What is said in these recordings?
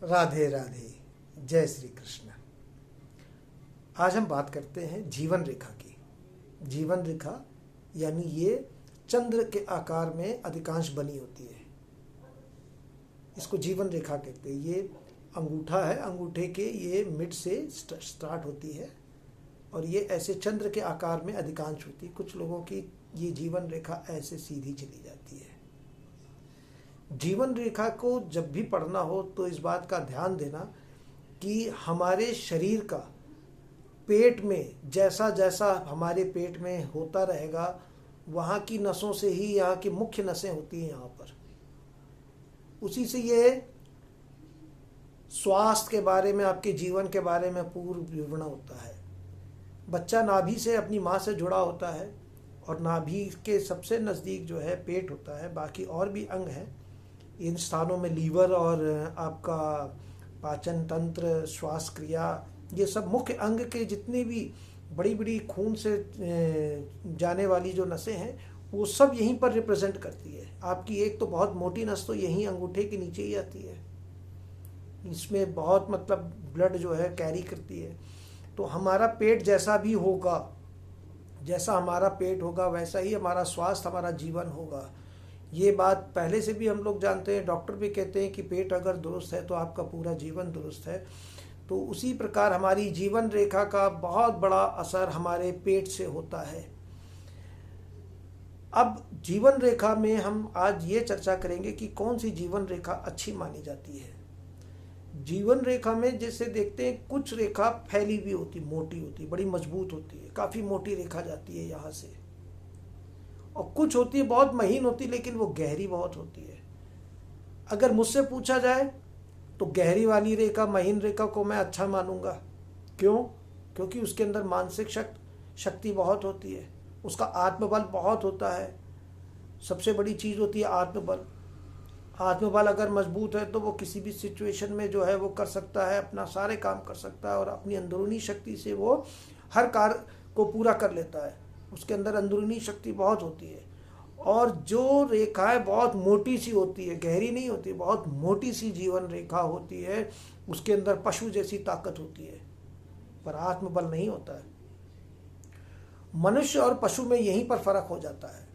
राधे राधे, जय श्री कृष्ण। आज हम बात करते हैं जीवन रेखा की। जीवन रेखा यानी ये चंद्र के आकार में अधिकांश बनी होती है, इसको जीवन रेखा कहते हैं। ये अंगूठा है, अंगूठे के ये मिड से स्टार्ट होती है और ये ऐसे चंद्र के आकार में अधिकांश होती है। कुछ लोगों की ये जीवन रेखा ऐसे सीधी चली जाती है। जीवन रेखा को जब भी पढ़ना हो तो इस बात का ध्यान देना कि हमारे शरीर का पेट में जैसा जैसा हमारे पेट में होता रहेगा, वहाँ की नसों से ही यहाँ की मुख्य नसें होती हैं यहाँ पर, उसी से ये स्वास्थ्य के बारे में, आपके जीवन के बारे में पूर्ण विवरण होता है। बच्चा नाभि से अपनी माँ से जुड़ा होता है और नाभि के सबसे नज़दीक जो है पेट होता है। बाकी और भी अंग हैं, इन स्थानों में लीवर और आपका पाचन तंत्र, श्वास क्रिया, ये सब मुख्य अंग के जितनी भी बड़ी बड़ी खून से जाने वाली जो नसें हैं वो सब यहीं पर रिप्रेजेंट करती है। आपकी एक तो बहुत मोटी नस तो यहीं अंगूठे के नीचे ही आती है, इसमें बहुत मतलब ब्लड जो है कैरी करती है। तो हमारा पेट जैसा भी होगा, जैसा हमारा पेट होगा वैसा ही हमारा स्वास्थ्य, हमारा जीवन होगा। ये बात पहले से भी हम लोग जानते हैं, डॉक्टर भी कहते हैं कि पेट अगर दुरुस्त है तो आपका पूरा जीवन दुरुस्त है। तो उसी प्रकार हमारी जीवन रेखा का बहुत बड़ा असर हमारे पेट से होता है। अब जीवन रेखा में हम आज ये चर्चा करेंगे कि कौन सी जीवन रेखा अच्छी मानी जाती है। जीवन रेखा में जैसे देखते हैं कुछ रेखा फैली हुई होती, मोटी होती, बड़ी मजबूत होती है, काफ़ी मोटी रेखा जाती है यहाँ से, और कुछ होती है बहुत महीन होती है लेकिन वो गहरी बहुत होती है। अगर मुझसे पूछा जाए तो गहरी वाली रेखा, महीन रेखा को मैं अच्छा मानूंगा। क्यों? क्योंकि उसके अंदर मानसिक शक्ति बहुत होती है, उसका आत्मबल बहुत होता है। सबसे बड़ी चीज़ होती है आत्मबल। आत्मबल अगर मजबूत है तो वो किसी भी सिचुएशन में जो है वो कर सकता है, अपना सारे काम कर सकता है और अपनी अंदरूनी शक्ति से वो हर कार्य को पूरा कर लेता है। उसके अंदर अंदरूनी शक्ति बहुत होती है। और जो रेखाएं बहुत मोटी सी होती है, गहरी नहीं होती, बहुत मोटी सी जीवन रेखा होती है, उसके अंदर पशु जैसी ताकत होती है पर आत्मबल नहीं होता है। मनुष्य और पशु में यहीं पर फर्क हो जाता है।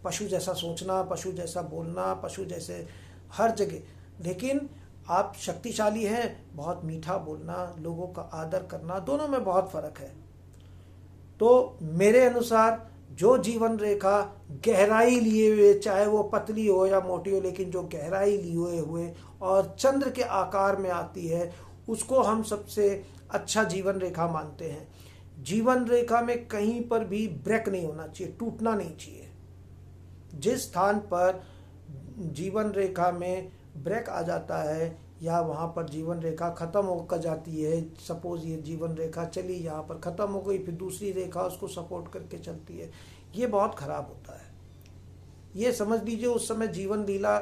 पशु जैसा सोचना, पशु जैसा बोलना, पशु जैसे हर जगह। लेकिन आप शक्तिशाली हैं, बहुत मीठा बोलना, लोगों का आदर करना, दोनों में बहुत फर्क है। तो मेरे अनुसार जो जीवन रेखा गहराई लिए हुए, चाहे वो पतली हो या मोटी हो, लेकिन जो गहराई लिए हुए और चंद्र के आकार में आती है, उसको हम सबसे अच्छा जीवन रेखा मानते हैं। जीवन रेखा में कहीं पर भी ब्रेक नहीं होना चाहिए, टूटना नहीं चाहिए। जिस स्थान पर जीवन रेखा में ब्रेक आ जाता है या वहाँ पर जीवन रेखा ख़त्म होकर जाती है, सपोज ये जीवन रेखा चली, यहाँ पर ख़त्म हो गई, फिर दूसरी रेखा उसको सपोर्ट करके चलती है, ये बहुत ख़राब होता है। ये समझ लीजिए उस समय जीवन लीला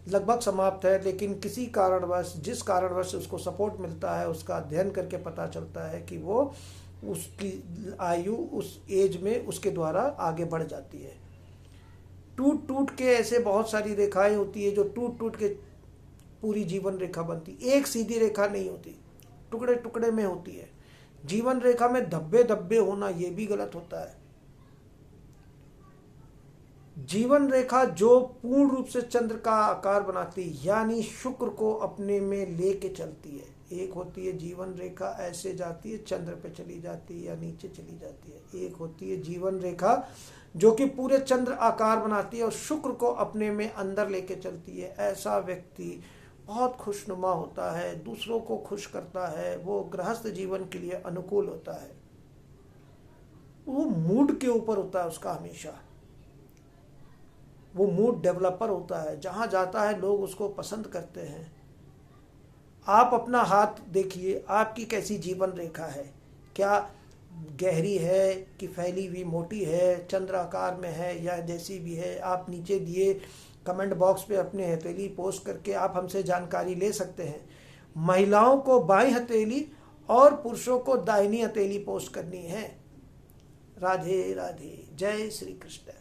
लगभग समाप्त है, लेकिन किसी कारणवश, जिस कारणवश उसको सपोर्ट मिलता है, उसका अध्ययन करके पता चलता है कि वो उसकी आयु उस एज में उसके द्वारा आगे बढ़ जाती है। टूट टूट के ऐसे बहुत सारी रेखाएं होती है जो टूट टूट के पूरी जीवन रेखा बनती, एक सीधी रेखा नहीं होती, टुकड़े टुकड़े में होती है। जीवन रेखा में धब्बे धब्बे होना ये भी गलत होता है। जीवन रेखा जो पूर्ण रूप से चंद्र का आकार बनाती है, यानी शुक्र को अपने में लेके चलती है। एक होती है जीवन रेखा ऐसे जाती है, चंद्र पे चली जाती है या नीचे चली जाती है। एक होती है जीवन रेखा जो कि पूरे चंद्र आकार बनाती है और शुक्र को अपने में अंदर लेके चलती है। ऐसा व्यक्ति बहुत खुशनुमा होता है, दूसरों को खुश करता है, वो गृहस्थ जीवन के लिए अनुकूल होता है। वो मूड के ऊपर होता है उसका हमेशा, वो मूड डेवलपर होता है। जहाँ जाता है लोग उसको पसंद करते हैं। आप अपना हाथ देखिए, आपकी कैसी जीवन रेखा है, क्या गहरी है कि फैली हुई मोटी है, चंद्र आकार में है या जैसी भी है। आप नीचे दिए कमेंट बॉक्स पे अपने हथेली पोस्ट करके आप हमसे जानकारी ले सकते हैं। महिलाओं को बाईं हथेली और पुरुषों को दाहिनी हथेली पोस्ट करनी है। राधे राधे, जय श्री कृष्ण।